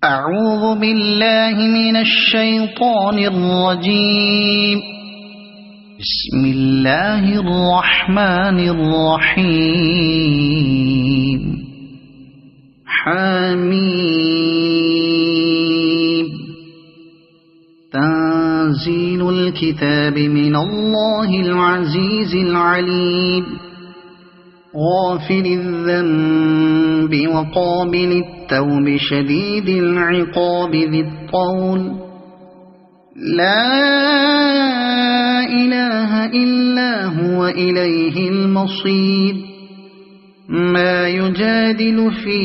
أعوذ بالله من الشيطان الرجيم. بسم الله الرحمن الرحيم. حميم. تنزيل الكتاب من الله العزيز العليم. غافر الذنب وقابل التوب شديد العقاب ذي الطول. لا إله إلا هو إليه المصير. ما يجادل في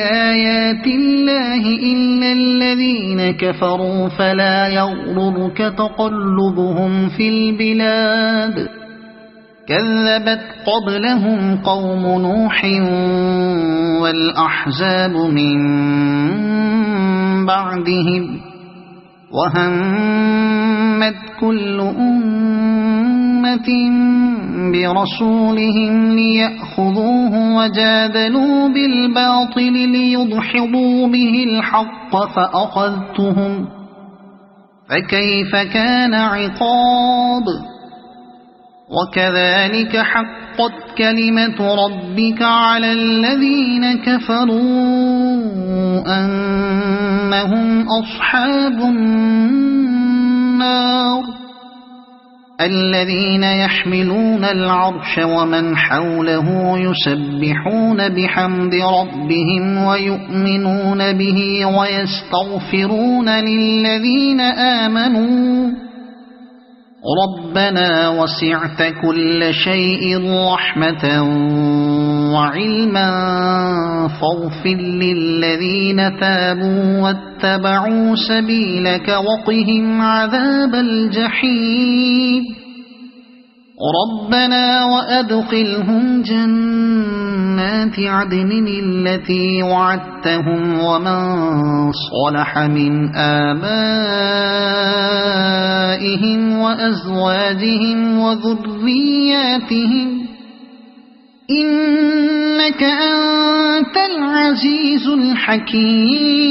آيات الله إلا الذين كفروا فلا يغررك تقلبهم في البلاد. كذبت قبلهم قوم نوح والأحزاب من بعدهم وهمت كل أمة برسولهم ليأخذوه وجادلوا بالباطل ليدحضوا به الحق فأخذتهم فكيف كان عقاب. وكذلك حقت كلمة ربك على الذين كفروا أنهم أصحاب النار. الذين يحملون العرش ومن حوله يسبحون بحمد ربهم ويؤمنون به ويستغفرون للذين آمنوا ربنا وسعت كل شيء رحمة وعلما فاغفر للذين تابوا واتبعوا سبيلك وقهم عذاب الجحيم. ربنا وأدخلهم جنات عدن التي وعدتهم ومن صلح من آبائهم وأزواجهم وذرياتهم إنك أنت العزيز الحكيم.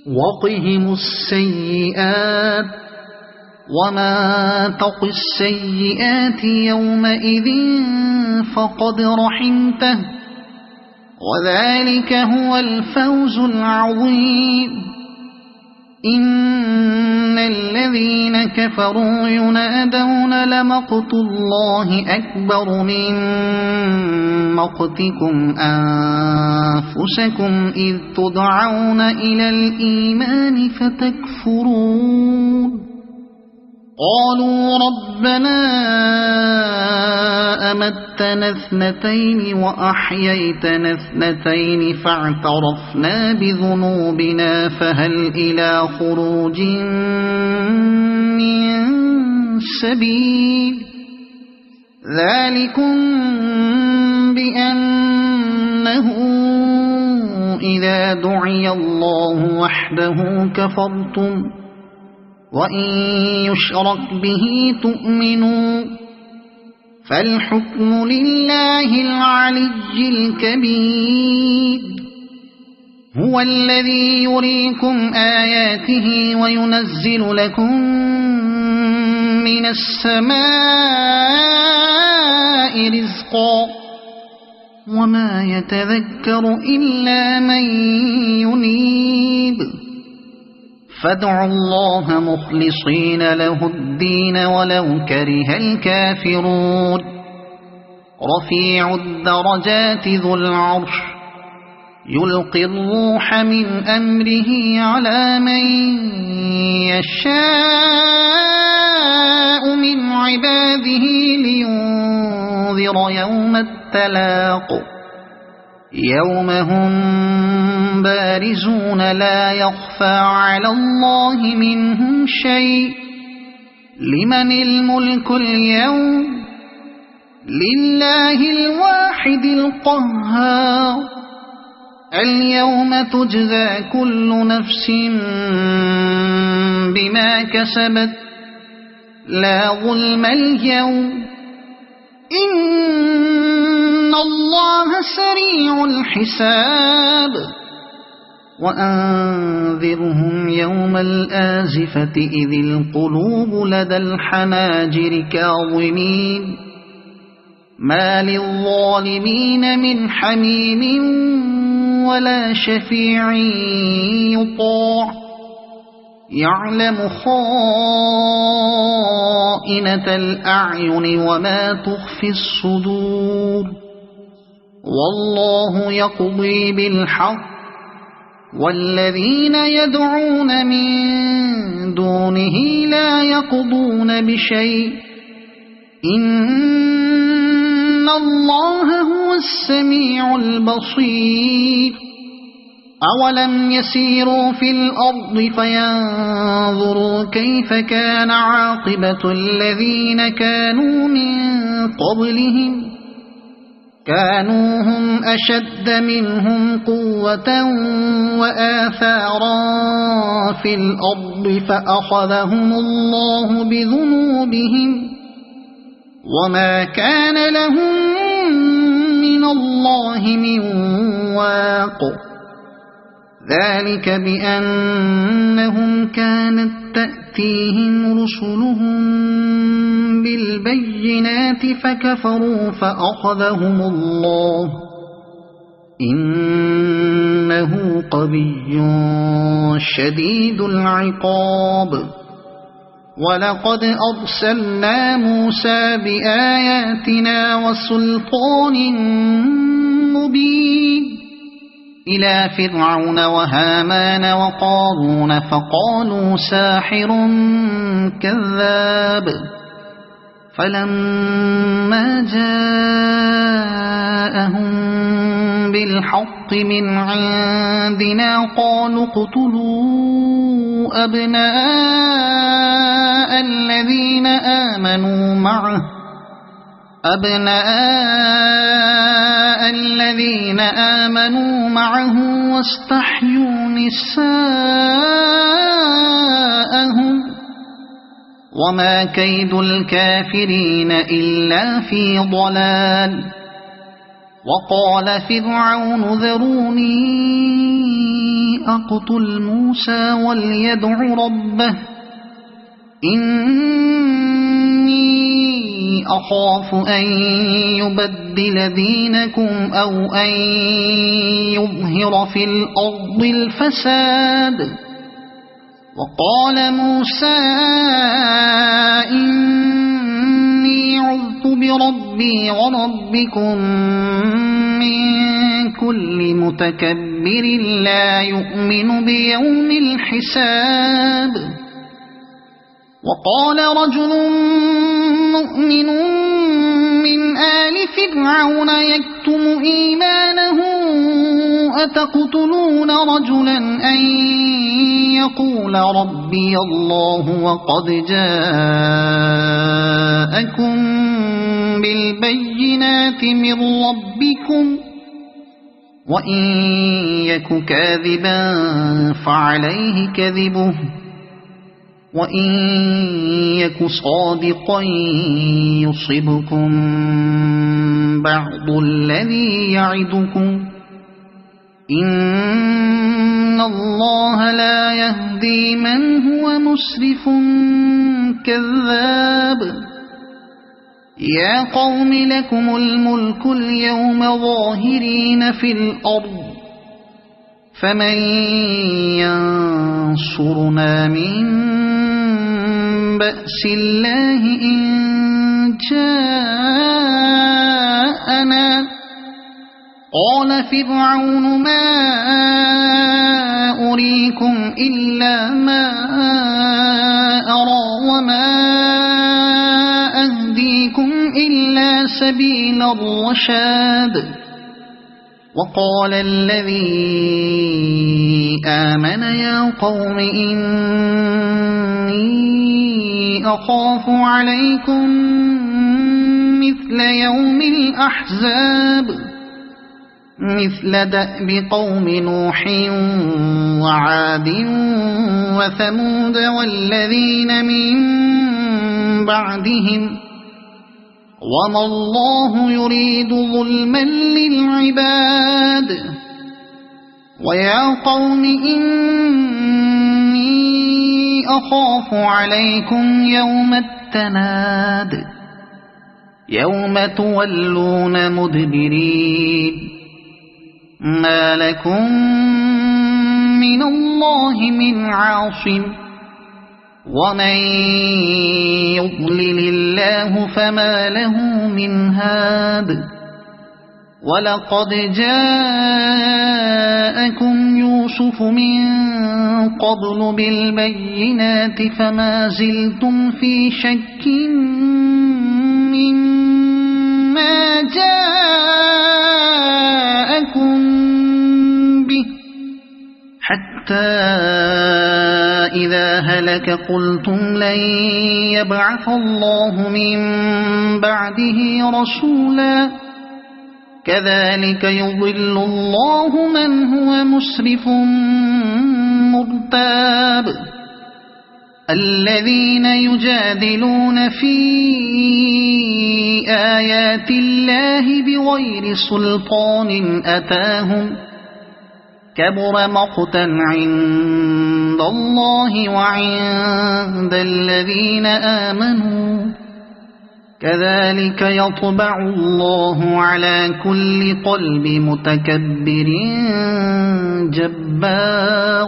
وقهم السيئات وما تق السيئات يومئذ فقد رحمته وذلك هو الفوز العظيم. إن الذين كفروا ينادون لمقت الله أكبر من مقتكم أنفسكم إذ تدعون إلى الإيمان فتكفرون. قالوا ربنا أمتنا اثنتين وأحييتنا اثنتين فاعترفنا بذنوبنا فهل إلى خروج من سبيل. ذلكم بأنه إذا دعي الله وحده كفرتم وإن يشرك به تؤمنوا فالحكم لله العلي الكبير. هو الذي يريكم آياته وينزل لكم من السماء رزقا وما يتذكر إلا من ينيب. فادعوا الله مخلصين له الدين ولو كره الكافرون. رفيع الدرجات ذو العرش يلقي الروح من أمره على من يشاء من عباده لينذر يوم التلاق. يوم هم بارزون لا يخفى على الله منهم شيء. لمن الملك اليوم؟ لله الواحد القهار. اليوم تجزى كل نفس بما كسبت لا ظلم اليوم إن الله سريع الحساب وأنذرهم يوم الآزفة إذ القلوب لدى الحناجر كاظمين ما للظالمين من حميم ولا شفيع يطاع يعلم خائنة الأعين وما تخفي الصدور والله يقضي بالحق والذين يدعون من دونه لا يقضون بشيء إن الله هو السميع البصير أولم يسيروا في الأرض فينظروا كيف كان عاقبة الذين كانوا من قبلهم كانوا هم أشد منهم قوة وآثارا في الأرض فأخذهم الله بذنوبهم وما كان لهم من الله من واق ذلك بأنهم كانت تأتيهم رسلهم بالبينات فكفروا فأخذهم الله إنه قوي شديد العقاب ولقد أرسلنا موسى بآياتنا وسلطان مبين إلى فرعون وهامان وقارون فقالوا ساحر كذاب فلما جاءهم بالحق من عندنا قالوا اقتلوا أبناء الذين آمنوا معه واستحيوا نساءهم وما كيد الكافرين إلا في ضلال وقال فرعون ذروني أقتل موسى وليدع ربه إني أخاف أن يبدل دينكم أو أن يظهر في الأرض الفساد وقال موسى إني عذت بربي وربكم من كل متكبر لا يؤمن بيوم الحساب وقال رجل مؤمن من آل فرعون يكتم إيمانه أتقتلون رجلا أن يقول ربي الله وقد جاءكم بالبينات من ربكم وإن يك كاذبا فعليه كذبه وإن يك صادقا يصبكم بعض الذي يعدكم إن الله لا يهدي من هو مسرف كذاب يا قوم لكم الملك اليوم ظاهرين في الأرض فمن ينصرنا من بأس الله إن جاءنا قال فرعون ما أريكم إلا ما أرى وما أهديكم إلا سبيل الرشاد وقال الذي آمن يا قوم إني أخاف عليكم مثل يوم الأحزاب مثل دأب قوم نوح وعاد وثمود والذين من بعدهم وما الله يريد ظلما للعباد ويا قوم إني أخاف عليكم يوم التناد يوم تولون مدبرين ما لكم من الله من عاصم ومن يضلل الله فما له من هاد ولقد جاءكم يوسف من قبل بالبينات فما زلتم في شك مما جاءكم به حتى إذا هلك قلتم لن يبعث الله من بعده رسولا كذلك يضل الله من هو مسرف مرتاب الذين يجادلون في آيات الله بغير سلطان أتاهم كبر مقتا عند الله وعند الذين آمنوا كذلك يطبع الله على كل قلب متكبر جبار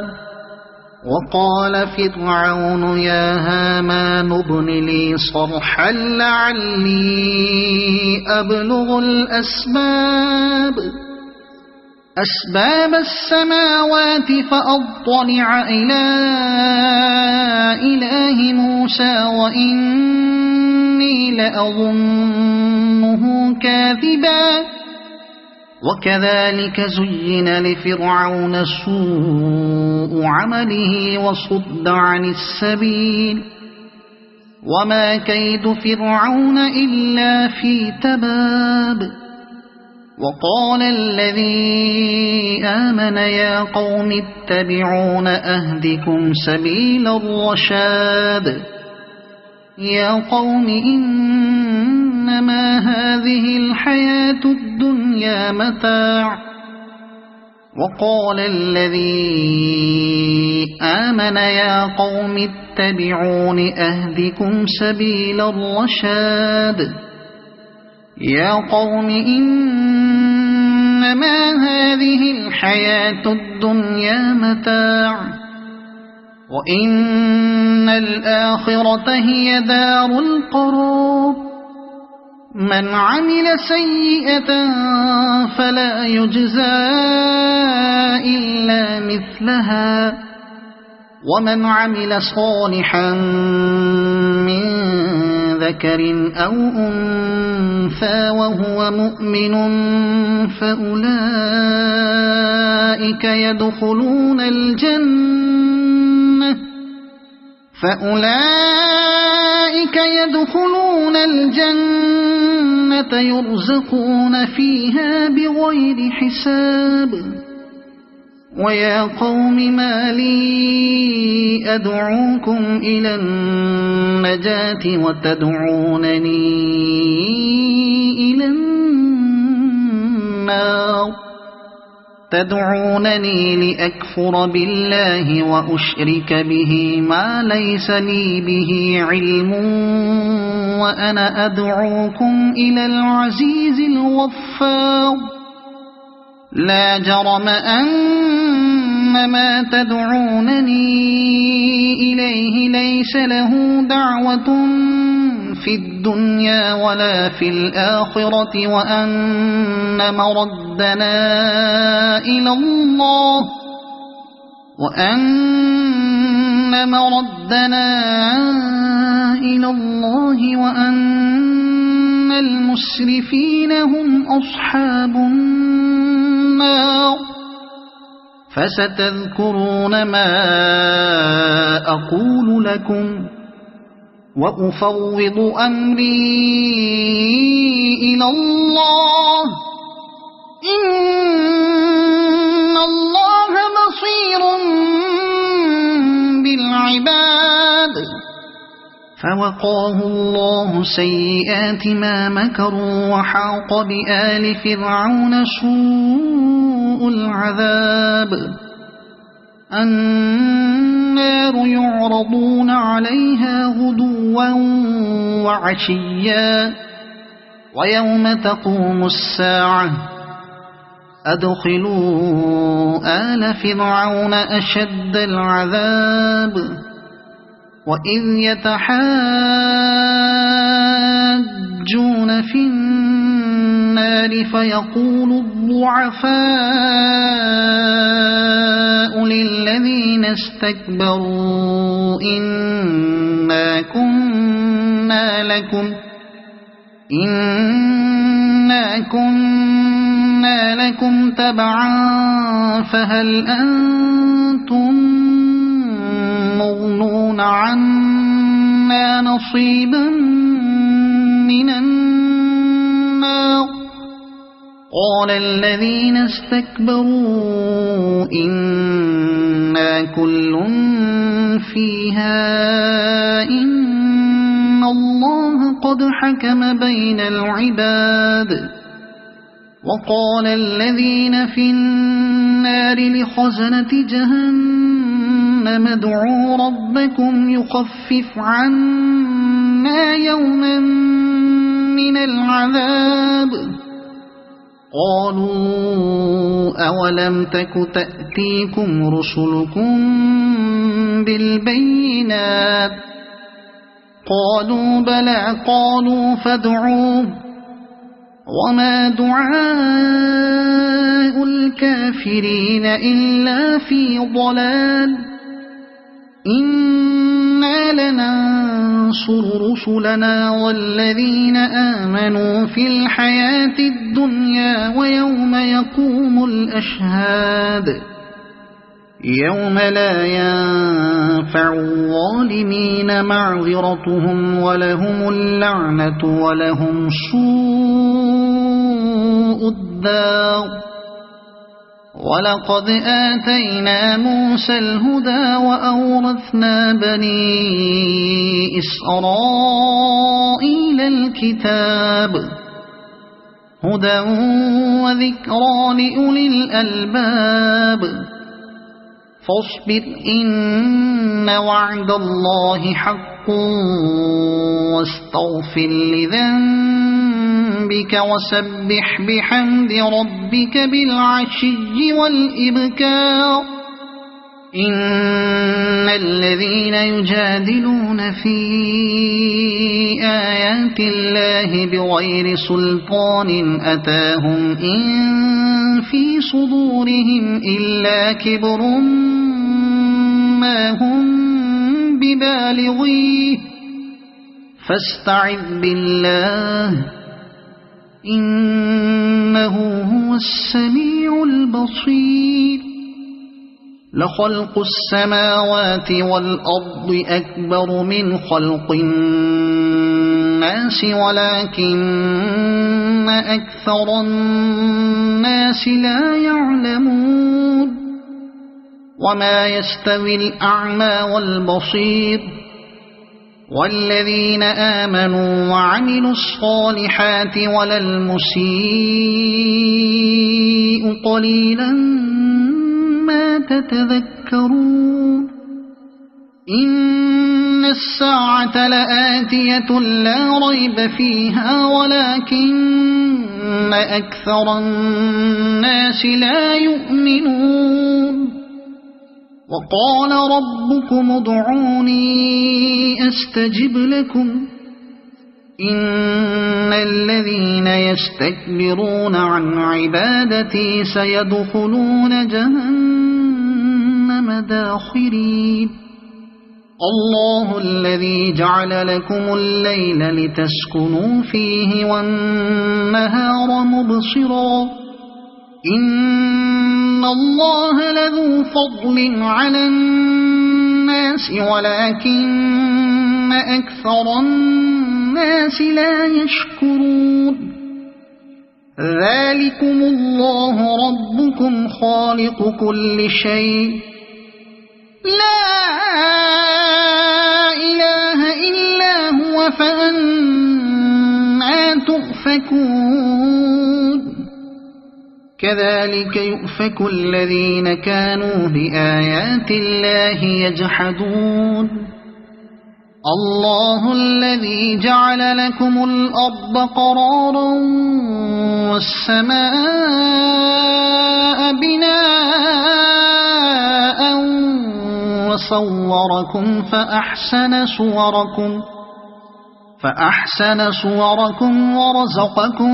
وقال فرعون يا هامان ابن لي صرحا لعلي أبلغ أسباب السماوات فأطلع إلى إله موسى وإني لأظنه كاذبا وكذلك زين لفرعون سوء عمله وصد عن السبيل وما كيد فرعون إلا في تباب وقال الذي آمن يا قوم اتبعون أهدكم سبيل الرشاد يا قوم إنما هذه الحياة الدنيا متاع وقال الذي آمن يا قوم اتبعون أهدكم سبيل الرشاد يا قوم إنما هذه الحياة الدنيا متاع وإن الآخرة هي دار القرار من عمل سيئة فلا يجزى إلا مثلها ومن عمل صالحا من ذكر أو أنثى وهو مؤمن فأولئك يدخلون الجنة يرزقون فيها بغير حساب ويا قوم ما لي أدعوكم إلى النجاة وتدعونني إلى النار تدعونني لأكفر بالله وأشرك به ما ليس لي به علم وأنا أدعوكم إلى العزيز الغفار لا جرم أن ما تدعونني إليه ليس له دعوة في الدنيا ولا في الآخرة وأن مردنا إلى الله وأن المسرفين هم أصحاب النار فستذكرون ما أقول لكم وأفوض أمري إلى الله إن الله بصير بالعباد فوقاه الله سيئات ما مكروا وحاق بآل فرعون سوء العذاب النار يعرضون عليها غدوا وعشيا ويوم تقوم الساعة أدخلوا آل فرعون أشد العذاب وإذ يتحاجون في النار فيقول الضعفاء للذين استكبروا إنا كنا لكم تبعا فهل أنتم مغنون عنا نصيبا من النار قال الذين استكبروا إنا كل فيها إن الله قد حكم بين العباد وقال الذين في النار لخزنة جهنم ادعوا ربكم يخفف عنا يوما من العذاب قالوا أولم تك تأتيكم رسلكم بالبينات قالوا بلى قالوا فادعوه وما دعاء الكافرين إلا في ضلال إنا لننصر رسلنا والذين آمنوا في الحياة الدنيا ويوم يقوم الأشهاد يوم لا ينفع الظالمين معذرتهم ولهم اللعنة ولهم سوء الدار ولقد آتينا موسى الهدى وأورثنا بني إسرائيل الكتاب هدى وذكرى لأولي الألباب فاصبر إن وعد الله حق واستغفر لذنبك وسبح بحمد ربك بالعشي والإبكار إن الذين يجادلون في آيات الله بغير سلطان أتاهم إن في صدورهم إلا كبر ما هم ببالغيه فاستعذ بالله إنه هو السميع البصير لخلق السماوات والأرض أكبر من خلق الناس ولكن أكثر الناس لا يعلمون وما يستوي الأعمى والبصير والذين آمنوا وعملوا الصالحات ولا المسيء قليلا ما تتذكرون إن الساعة لآتية لا ريب فيها ولكن أكثر الناس لا يؤمنون وقال ربكم ادعوني أستجب لكم إن الذين يستكبرون عن عبادتي سيدخلون جهنم داخرين الله الذي جعل لكم الليل لتسكنوا فيه والنهار مبصرا إن الله لذو فضل على الناس ولكن أكثر الناس لا يشكرون ذلكم الله ربكم خالق كل شيء لا إله إلا فأنى تؤفكون كذلك يؤفك الذين كانوا بآيات الله يجحدون الله الذي جعل لكم الأرض قرارا والسماء بناء وصوركم فأحسن صوركم ورزقكم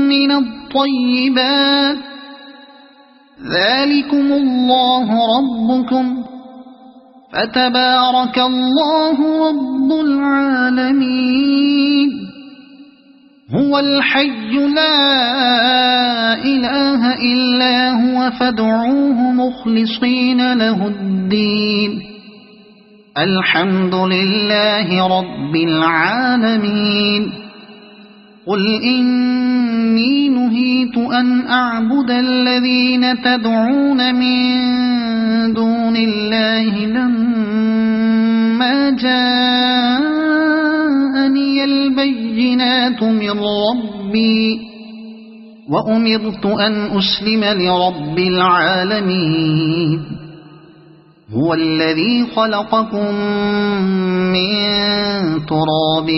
من الطيبات ذلكم الله ربكم فتبارك الله رب العالمين هو الحي لا إله إلا هو فادعوه مخلصين له الدين الحمد لله رب العالمين قل إني نهيت أن أعبد الذين تدعون من دون الله لما جاءني البينات من ربي وأمرت أن أسلم لرب العالمين هو الذي خلقكم من تراب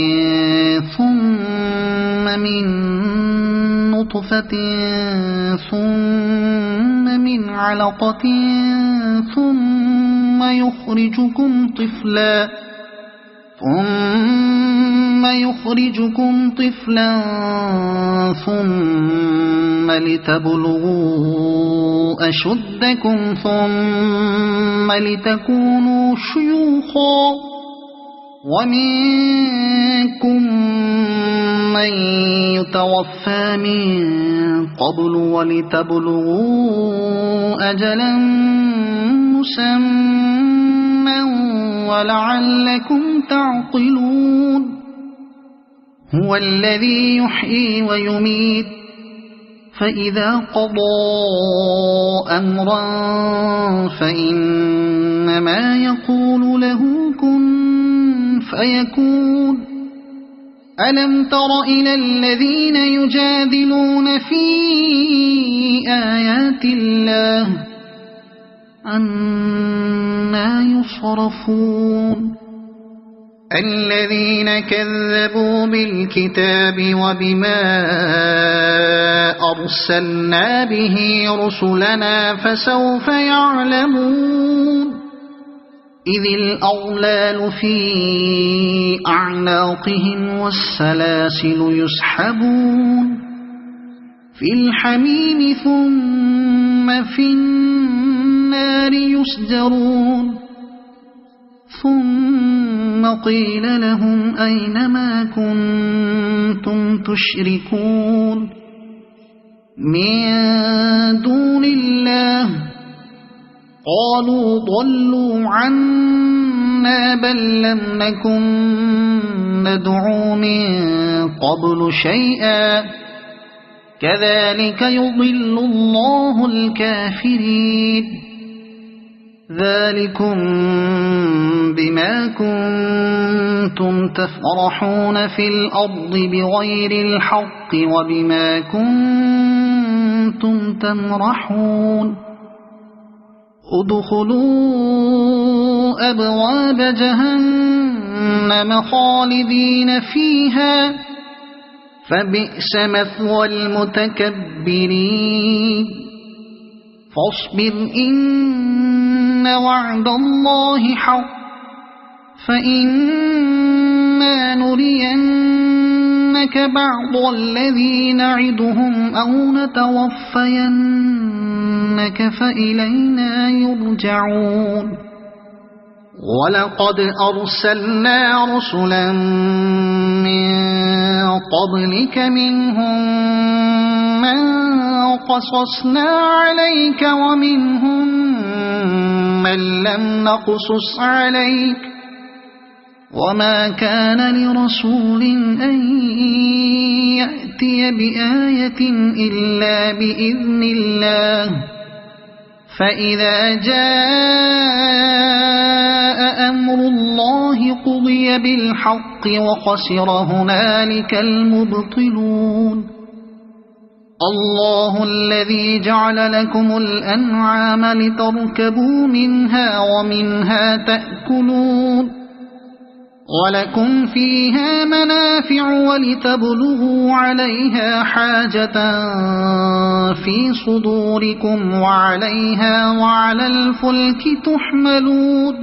ثم من نطفة ثم من علقة ثم يخرجكم طفلا ثم لتبلغوا أشدكم ثم لتكونوا شيوخا ومنكم من يتوفى من قبل ولتبلغوا أجلا مسمى ولعلكم تعقلون هو الذي يحيي ويميت فإذا قضى أمرا فإنما يقول له كن فيكون ألم تر إلى الذين يجادلون في آيات الله أنى يصرفون الذين كذبوا بالكتاب وبما أرسلنا به رسلنا فسوف يعلمون إذ الأغلال في أعناقهم والسلاسل يسحبون في الحميم ثم في النار يسجرون ثم قيل لهم أين ما كنتم تشركون من دون الله قالوا ضلوا عنا بل لم نكن ندعو من قبل شيئا كذلك يضل الله الكافرين ذلكم بما كنتم تفرحون في الأرض بغير الحق وبما كنتم تمرحون ادخلوا أبواب جهنم خالدين فيها فبئس مثوى المتكبرين فاصبر إن وعد الله حق فإما نرينك بعض الذي نعدهم أو نتوفينك فإلينا يرجعون ولقد أرسلنا رسلا من قبلك منهم من قصصنا عليك ومنهم من لم نقصص عليك وما كان لرسول أن يأتي بآية إلا بإذن الله فإذا جاء أمر الله وقضي بالحق وخسر هنالك المبطلون الله الذي جعل لكم الأنعام لتركبوا منها ومنها تأكلون ولكم فيها منافع ولتبلغوا عليها حاجة في صدوركم وعليها وعلى الفلك تحملون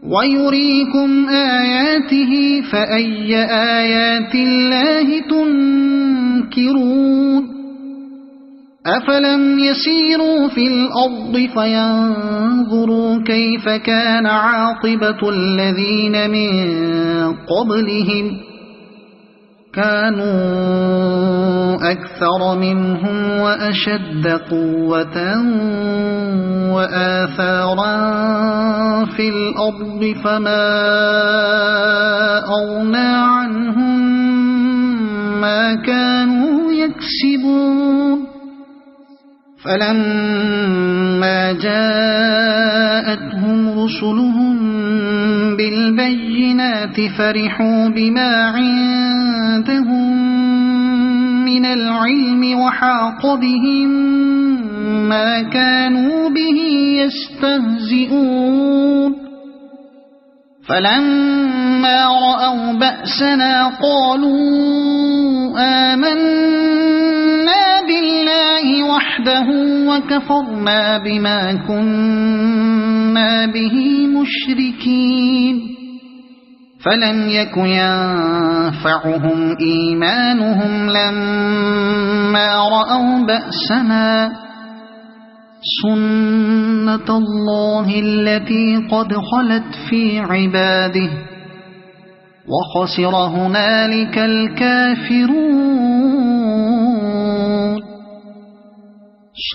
ويريكم آياته فأي آيات الله تنكرون أفلم يسيروا في الأرض فينظروا كيف كان عاقبة الذين من قبلهم كانوا أكثر منهم وأشد قوة وآثارا في الأرض فما أغنى عنهم ما كانوا يكسبون فلما جاءتهم رسلهم بالبينات فرحوا بما عندهم من العلم وحاق بهم ما كانوا به يستهزئون فلما رأوا بأسنا قالوا آمنا بالله وحده وكفرنا بما كنا به مشركين فلم يك ينفعهم إيمانهم لما رأوا بأسنا سنة الله التي قد خلت في عباده وخسر هنالك الكافرون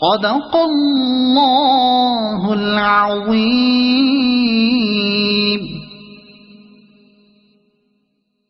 صدق الله العظيم.